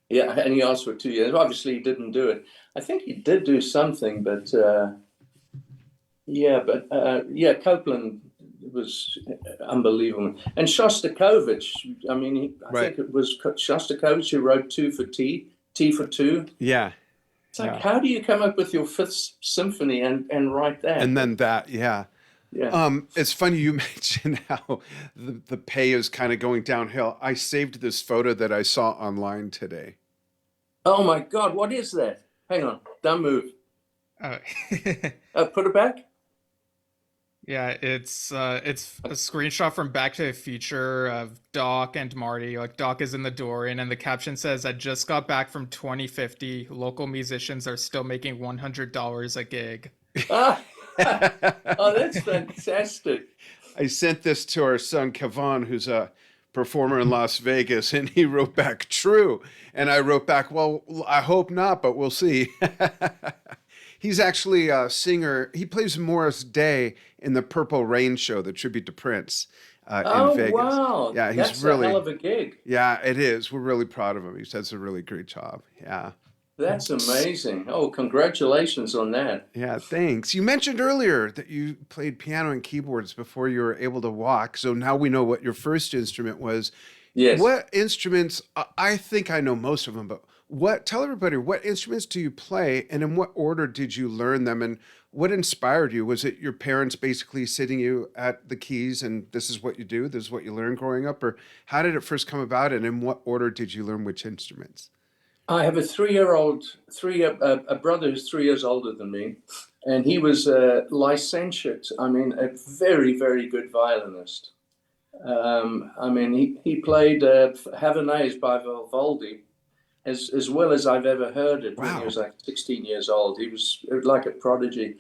Yeah, and he asked for 2 years. Obviously, he didn't do it. I think he did do something, but Copeland was unbelievable. And Shostakovich, I mean, I think it was Shostakovich who wrote T for Two. Yeah. It's like, how do you come up with your Fifth Symphony and write that? And then that, yeah. Yeah. It's funny you mentioned how the pay is kind of going downhill. I saved this photo that I saw online today. Oh my God, what is that? Hang on, don't move. Put it back. Yeah, it's a screenshot from Back to the Future of Doc and Marty. Like Doc is in the DeLorean, and the caption says, "I just got back from 2050. Local musicians are still making $100 a gig." Ah, oh, that's fantastic. I sent this to our son Kavan, who's a performer in Las Vegas, and he wrote back, "True." And I wrote back, "Well, I hope not, but we'll see." He's actually a singer. He plays Morris Day in the Purple Rain show, the tribute to Prince in Vegas. Wow. Yeah, he's That's really, a hell of a gig. yeah, it is. We're really proud of him. He does a really great job. Yeah. That's amazing. Oh, congratulations on that. Yeah, thanks. You mentioned earlier that you played piano and keyboards before you were able to walk. So now we know what your first instrument was. Yes. What instruments, I think I know most of them, but tell everybody, what instruments do you play and in what order did you learn them and what inspired you? Was it your parents basically sitting you at the keys and this is what you do, this is what you learned growing up? Or how did it first come about and in what order did you learn which instruments? I have a a brother who's 3 years older than me, and he was licentiate. I mean, a very, very good violinist. I mean, he played Havanaise by Vivaldi as well as I've ever heard it. Wow. When he was like 16 years old. He was like a prodigy.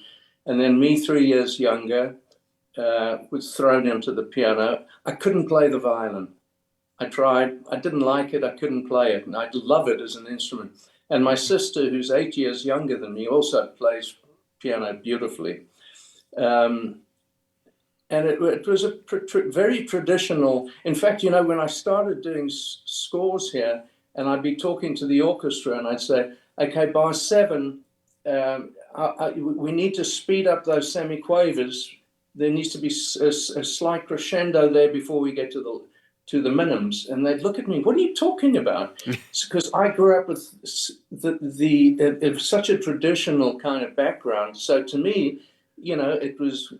And then me, 3 years younger, was thrown into the piano. I couldn't play the violin. I tried. I didn't like it. I couldn't play it. And I love it as an instrument. And my sister, who's 8 years younger than me, also plays piano beautifully. And it was a very traditional. In fact, you know, when I started doing scores here, and I'd be talking to the orchestra, and I'd say, "Okay, bar 7, we need to speed up those semiquavers. There needs to be a slight crescendo there before we get to the minims." And they'd look at me, "What are you talking about?" Because I grew up with such a traditional kind of background. So to me, you know, it was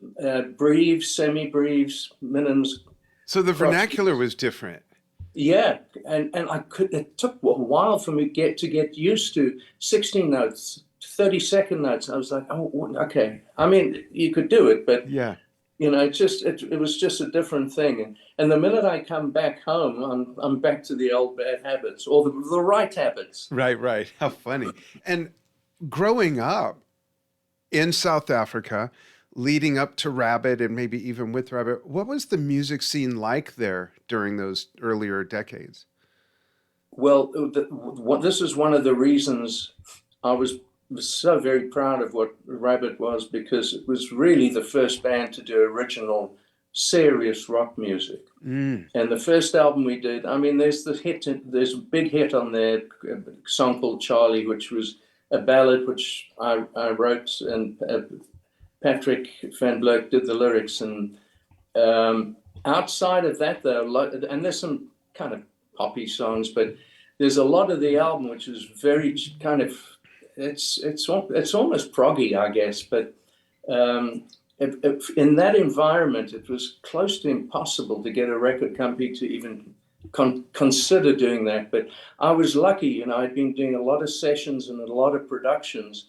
breves, semi-breves, minims. So the vernacular was different. Yeah, and it took a while for me to get used to 16 notes, 30-second notes. I was like, "Oh, okay." I mean, you could do it, but yeah, you know, it was just a different thing. And the minute I come back home, I'm back to the old bad habits or the right habits. Right. How funny. And growing up in South Africa, leading up to Rabbit and maybe even with Rabbit, what was the music scene like there during those earlier decades? Well, this is one of the reasons I was so very proud of what Rabbit was, because it was really the first band to do original, serious rock music. And the first album we did, I mean, there's a big hit on there, a song called Charlie, which was a ballad which I wrote, and Patrick Van Blerk did the lyrics. And outside of that, though, and there's some kind of poppy songs, but there's a lot of the album which is very kind of, it's almost proggy, I guess. But in that environment, it was close to impossible to get a record company to even consider doing that. But I was lucky, you know, I'd been doing a lot of sessions and a lot of productions.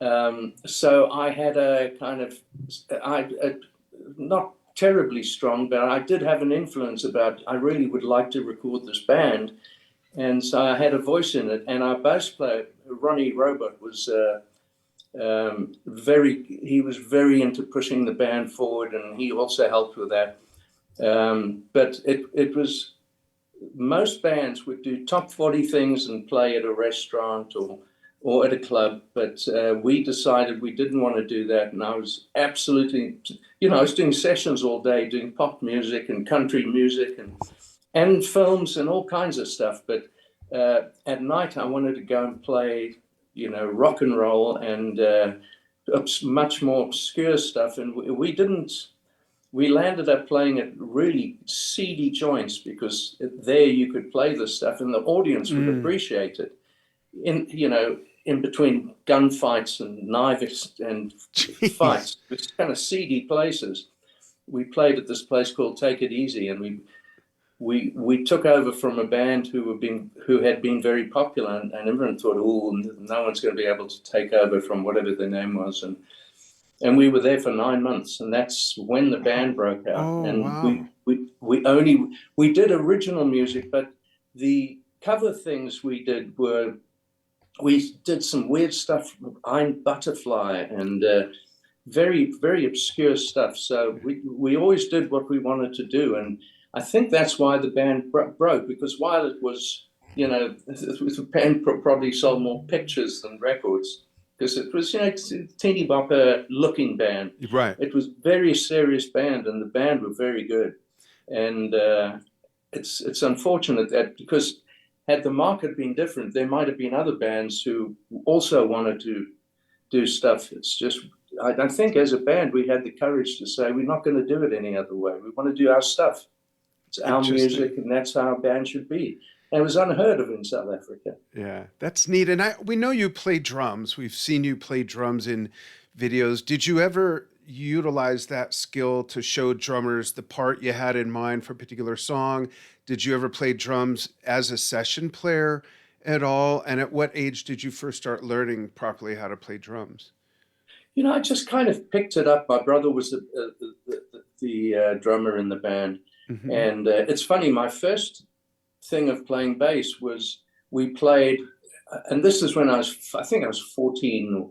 So I had a kind of, not terribly strong, but I did have an influence about, I really would like to record this band. And so I had a voice in it. And our bass player, Ronnie Robot, was he was very into pushing the band forward, and he also helped with that. But it was, most bands would do top 40 things and play at a restaurant or at a club, but we decided we didn't want to do that. And I was absolutely, you know, I was doing sessions all day, doing pop music and country music and films and all kinds of stuff. But at night I wanted to go and play, you know, rock and roll and much more obscure stuff. And we landed up playing at really seedy joints, because there you could play this stuff and the audience would appreciate it. In between gunfights and knives and fights, it's kind of seedy places. We played at this place called Take It Easy, and we took over from a band who had been very popular, and everyone thought, "Oh, no one's going to be able to take over from whatever their name was." and we were there for 9 months, and that's when the band broke out. Oh, and wow. we did original music, but the cover things we did were, we did some weird stuff, I'm Butterfly, and very, very obscure stuff. So we always did what we wanted to do, and I think that's why the band broke, because while it was, the band probably sold more pictures than records, because it was, it's a teeny bopper looking band. Right. It was very serious band, and the band were very good. And it's unfortunate that, because had the market been different, there might have been other bands who also wanted to do stuff. It's just, I think as a band, we had the courage to say, we're not going to do it any other way. We want to do our stuff. It's our music, and that's how a band should be. And it was unheard of in South Africa. Yeah, that's neat. And we know you play drums. We've seen you play drums in videos. Did you ever utilize that skill to show drummers the part you had in mind for a particular song? Did you ever play drums as a session player at all? And at what age did you first start learning properly how to play drums? I just kind of picked it up. My brother was the drummer in the band. Mm-hmm. And it's funny, my first thing of playing bass was, we played, and this is when I think I was 13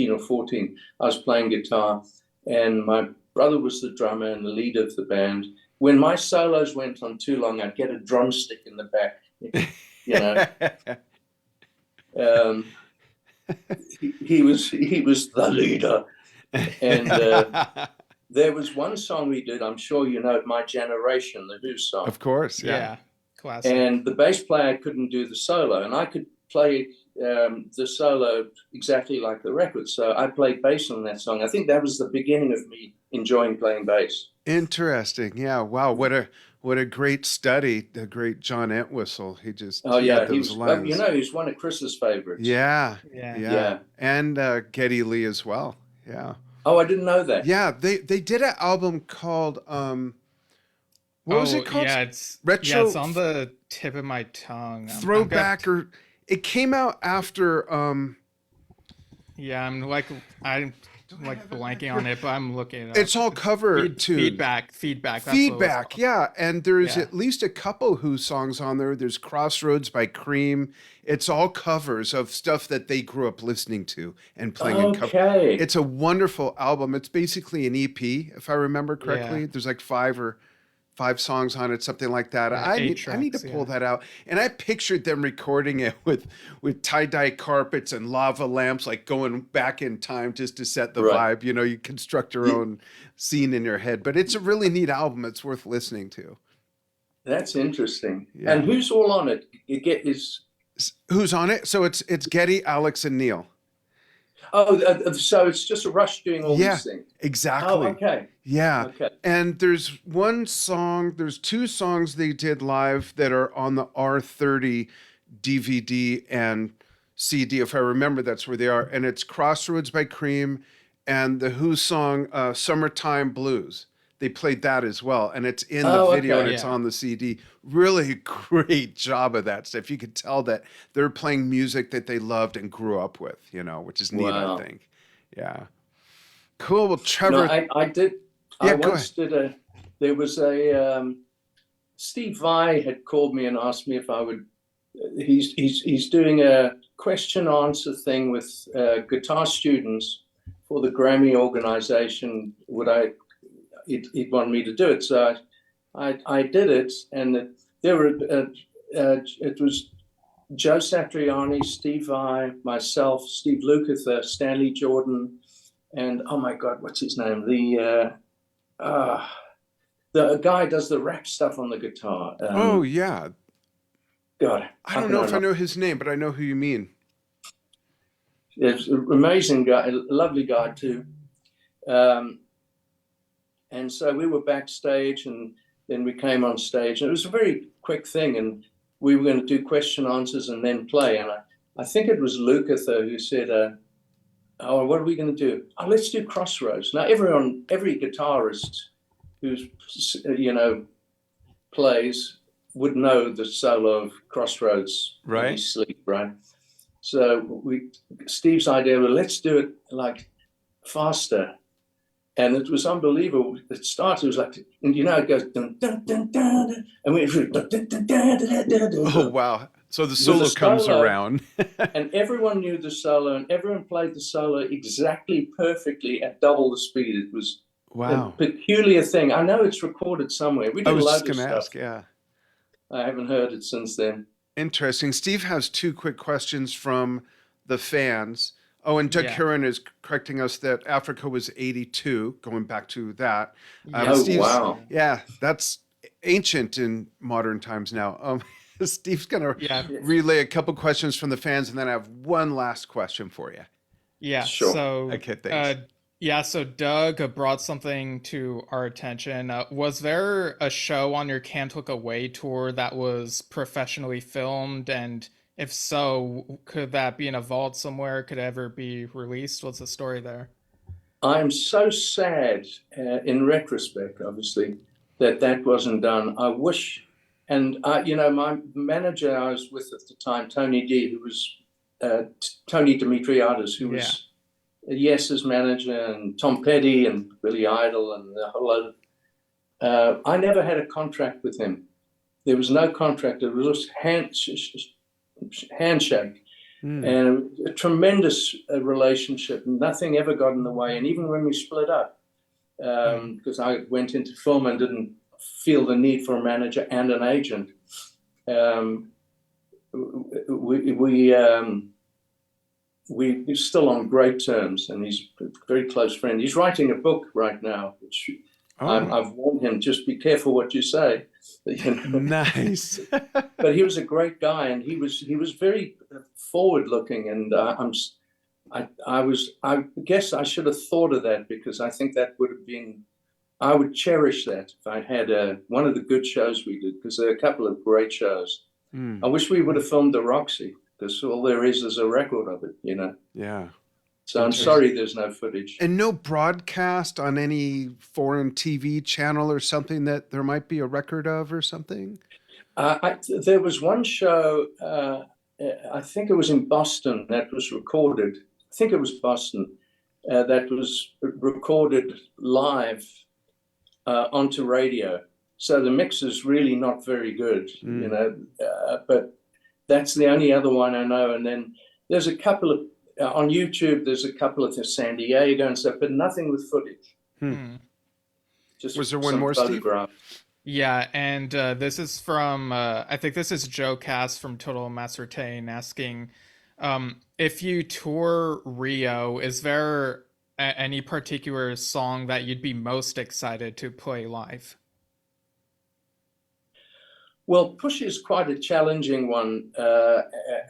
or 14. I was playing guitar, and my brother was the drummer and the leader of the band. When my solos went on too long, I'd get a drumstick in the back, he was the leader. And there was one song we did, I'm sure you know it, My Generation, the Who song. Of course, yeah. Classic. And the bass player couldn't do the solo, and I could play the solo exactly like the record. So I played bass on that song. I think that was the beginning of me enjoying playing bass. Interesting. Yeah. Wow. What a great study. The great John Entwistle. He just he's one of Chris's favorites. Yeah. And Geddy Lee as well. Yeah. Oh, I didn't know that. Yeah, they did an album called what was it called? Yeah, it's Retro. It's on the tip of my tongue. Throwback, or it came out after. Yeah, I'm blanking on it, but I'm looking it up. It's all cover too. Feedback. Yeah, and there's at least a couple Who songs on there. There's Crossroads by Cream. It's all covers of stuff that they grew up listening to and playing in cover. It's a wonderful album. It's basically an EP, if I remember correctly. There's like five songs on it, something like that. I need to pull that out. And I pictured them recording it with tie-dye carpets and lava lamps, like going back in time just to set the vibe. You construct your own scene in your head. But it's a really neat album. It's worth listening to. That's interesting. Yeah. And who's all on it? Who's on it? So it's Geddy, Alex, and Neil. Oh, so it's just Rush doing all these things. Exactly. Oh, okay. Yeah. Okay. And there's two songs they did live that are on the R30 DVD and CD, if I remember, that's where they are. And it's Crossroads by Cream and the Who song Summertime Blues. They played that as well. And it's in the video and it's on the CD. Really great job of that stuff. You could tell that they're playing music that they loved and grew up with, which is neat, I think. Yeah. Cool. Well, Trevor. No, I did. Yeah, I once did there was a, Steve Vai had called me and asked me if I would, he's doing a question answer thing with guitar students for the Grammy organization. He'd want me to do it. So I did it, and there were it was Joe Satriani, Steve Vai, myself, Steve Lukather, Stanley Jordan, and oh my God, what's his name? The guy does the rap stuff on the guitar. God, I don't know if I know his name, but I know who you mean. It's an amazing guy, a lovely guy too. And so we were backstage, and then we came on stage, and it was a very quick thing, and we were going to do question answers and then play. And I think it was Lukather who said, what are we going to do? Oh, let's do Crossroads. Now, every guitarist who's, plays would know the solo of Crossroads. Right. Sleep, right? So Steve's idea was, let's do it like faster. And it was unbelievable. It started, it was like, and it goes, dun, dun, dun, dun, dun, and we dun, dun, dun, dun, dun, dun, dun, dun. Oh, wow. So the solo comes around. And everyone knew the solo, and everyone played the solo exactly perfectly at double the speed. It was a peculiar thing. I know it's recorded somewhere. We did a lot of stuff. Ask, yeah. I haven't heard it since then. Interesting. Steve has 2 quick questions from the fans. Oh, and Doug Curran is correcting us that Africa was 82, going back to that. Wow. Yeah, that's ancient in modern times now. Steve's going to relay a couple questions from the fans, and then I have one last question for you. Yeah, sure. So, okay, thanks. So Doug brought something to our attention. Was there a show on your Can't Look Away tour that was professionally filmed? And if so, could that be in a vault somewhere? Could it ever be released? What's the story there? I'm so sad, in retrospect, obviously, that wasn't done. I wish, and my manager I was with at the time, Tony D, who was Tony Dimitriadis, who was Yes's manager, and Tom Petty and Billy Idol and the whole lot of. I never had a contract with him. There was no contract. It was just handshake. And a tremendous relationship. Nothing ever got in the way. And even when we split up, because I went into film and didn't feel the need for a manager and an agent, we're still on great terms. And he's a very close friend. He's writing a book right now, which I've warned him, just be careful what you say. Nice. But he was a great guy, and he was very forward looking, and I guess I should have thought of that, because I think that would have been, I would cherish that if I had one of the good shows we did, because there are a couple of great shows. I wish we would have filmed the Roxy, because all there is a record of it, Yeah. So I'm sorry there's no footage. And no broadcast on any foreign TV channel or something that there might be a record of or something? There was one show, I think it was in Boston, that was recorded. I think it was Boston, that was recorded live onto radio. So the mix is really not very good, but that's the only other one I know. And then there's a couple of, on YouTube, there's a couple of San Diego and stuff, but nothing with footage. Just was there one more, Steve? Yeah, and this is from, I think this is Joe Cass from Total Macertain asking, if you tour Rio, is there any particular song that you'd be most excited to play live? Well, Push is quite a challenging one,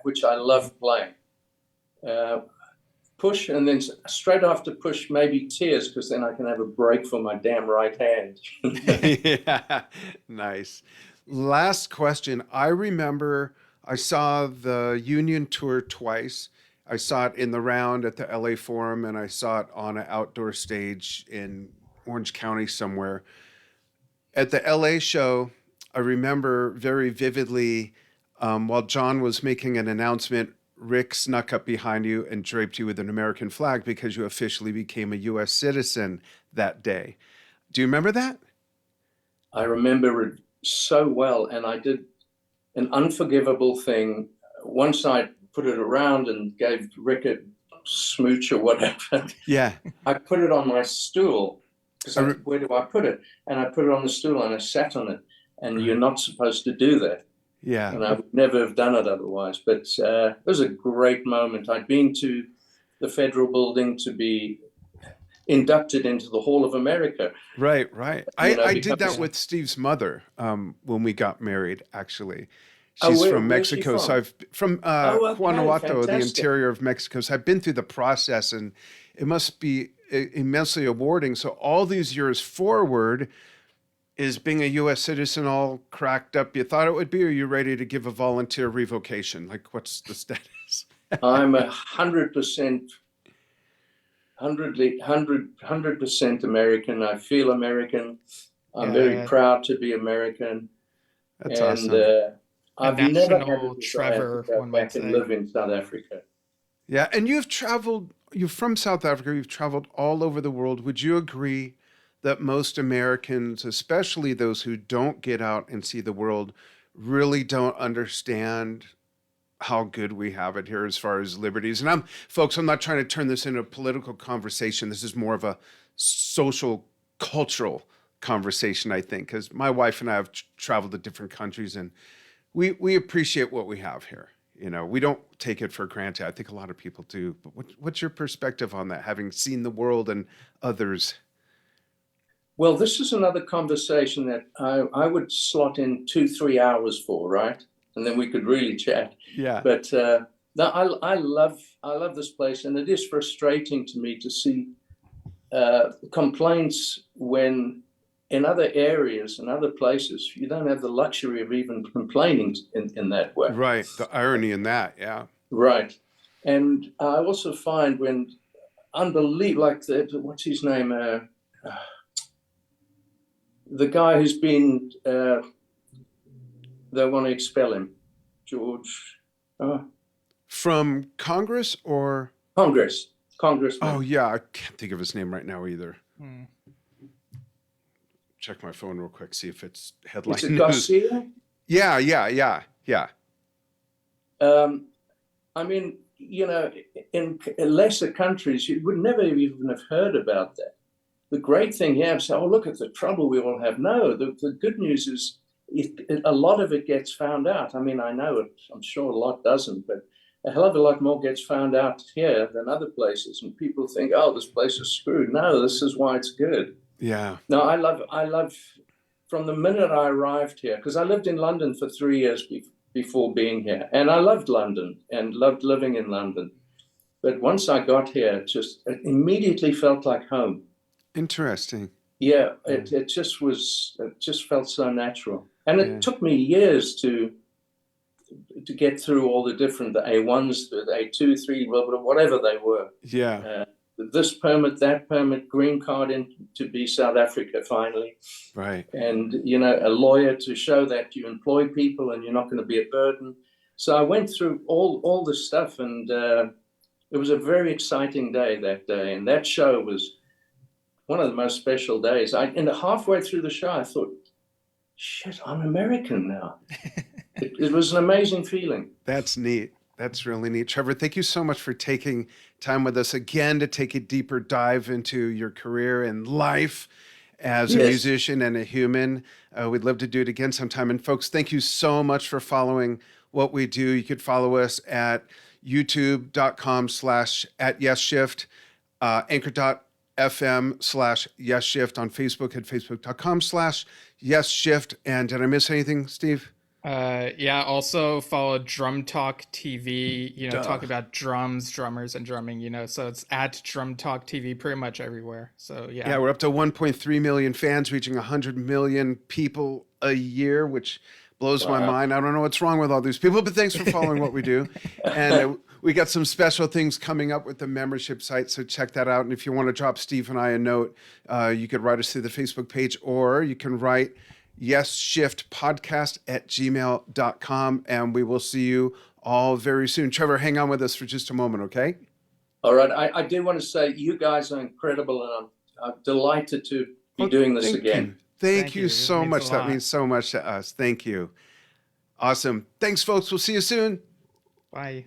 which I love playing. Push, and then straight after Push, maybe Tears, because then I can have a break for my damn right hand. Yeah, nice. Last question. I remember I saw the Union tour twice. I saw it in the round at the LA Forum, and I saw it on an outdoor stage in Orange County somewhere. At the LA show, I remember very vividly, while John was making an announcement, Rick snuck up behind you and draped you with an American flag because you officially became a U.S. citizen that day. Do you remember that? I remember it so well, and I did an unforgivable thing. Once I put it around and gave Rick a smooch or whatever. Yeah. I put it on my stool. Where do I put it? And I put it on the stool and I sat on it. And you're not supposed to do that. Yeah. And I would never have done it otherwise. But it was a great moment. I'd been to the Federal Building to be inducted into the Hall of America. Right. I did that with Steve's mother when we got married, actually. She's from Mexico. So I've from Guanajuato, the interior of Mexico. So I've been through the process, and it must be immensely rewarding. So all these years forward, is being a U.S. citizen all cracked up you thought it would be, or are you ready to give a volunteer revocation? Like, what's the status? I'm 100%, 100% American. I feel American. I'm very proud to be American. That's awesome. I've never had a Trevor to go back and live in South Africa. Yeah, and you've traveled you're from South Africa. You've traveled all over the world. Would you agree that most Americans, especially those who don't get out and see the world, really don't understand how good we have it here as far as liberties? And I'm not trying to turn this into a political conversation. This is more of a social, cultural conversation, I think, because my wife and I have traveled to different countries, and we appreciate what we have here. You know, we don't take it for granted. I think a lot of people do. But what's your perspective on that, having seen the world and others? Well, this is another conversation that I would slot in 2-3 hours for, right? And then we could really chat. Yeah. But no, I love this place, and it is frustrating to me to see complaints when in other areas and other places you don't have the luxury of even complaining in that way. Right. The irony in that, yeah. Right. And I also find when like what's his name? The guy who's been, they want to expel him, George. From Congress or? Congressman. Oh, yeah. I can't think of his name right now either. Check my phone real quick, see if it's headline Is it news. Garcia? Yeah. I mean, you know, in lesser countries, you would never even have heard about that. The great thing here is, oh, look at the trouble we all have. No, the good news is a lot of it gets found out. I mean, I know it, I'm sure a lot doesn't, but a hell of a lot more gets found out here than other places. And people think, oh, this place is screwed. No, this is why it's good. Yeah. No, I love from the minute I arrived here, because I lived in London for 3 years before being here. And I loved London and loved living in London. But once I got here, it immediately felt like home. Interesting. Yeah, it just felt so natural. And it took me years to get through all the different, the A1s, the A2, 3, whatever they were. Yeah. This permit, that permit, green card to be South Africa finally. Right. And, you know, a lawyer to show that you employ people and you're not going to be a burden. So I went through all this stuff, and it was a very exciting day that day. And that show was one of the most special days. And halfway through the show, I thought, shit, I'm American now. It was an amazing feeling. That's neat. That's really neat. Trevor, thank you so much for taking time with us again to take a deeper dive into your career and life as a musician and a human. We'd love to do it again sometime. And folks, thank you so much for following what we do. You could follow us at youtube.com/@Yesshift, anchor.fm/Yesshift, on Facebook at facebook.com/Yesshift. And did I miss anything, Steve? Yeah, also follow Drum Talk TV, talk about drums, drummers, and drumming, so it's at Drum Talk TV pretty much everywhere. So yeah. Yeah, we're up to 1.3 million fans, reaching 100 million people a year, which blows my mind. I don't know what's wrong with all these people, but thanks for following what we do. And we got some special things coming up with the membership site, so check that out. And if you want to drop Steve and I a note, you could write us through the Facebook page, or you can write yesshiftpodcast@gmail.com, and we will see you all very soon. Trevor, hang on with us for just a moment, okay? All right. I do want to say you guys are incredible, and I'm delighted to be doing this again. Thank you so much. That means so much to us. Thank you. Awesome. Thanks, folks. We'll see you soon. Bye.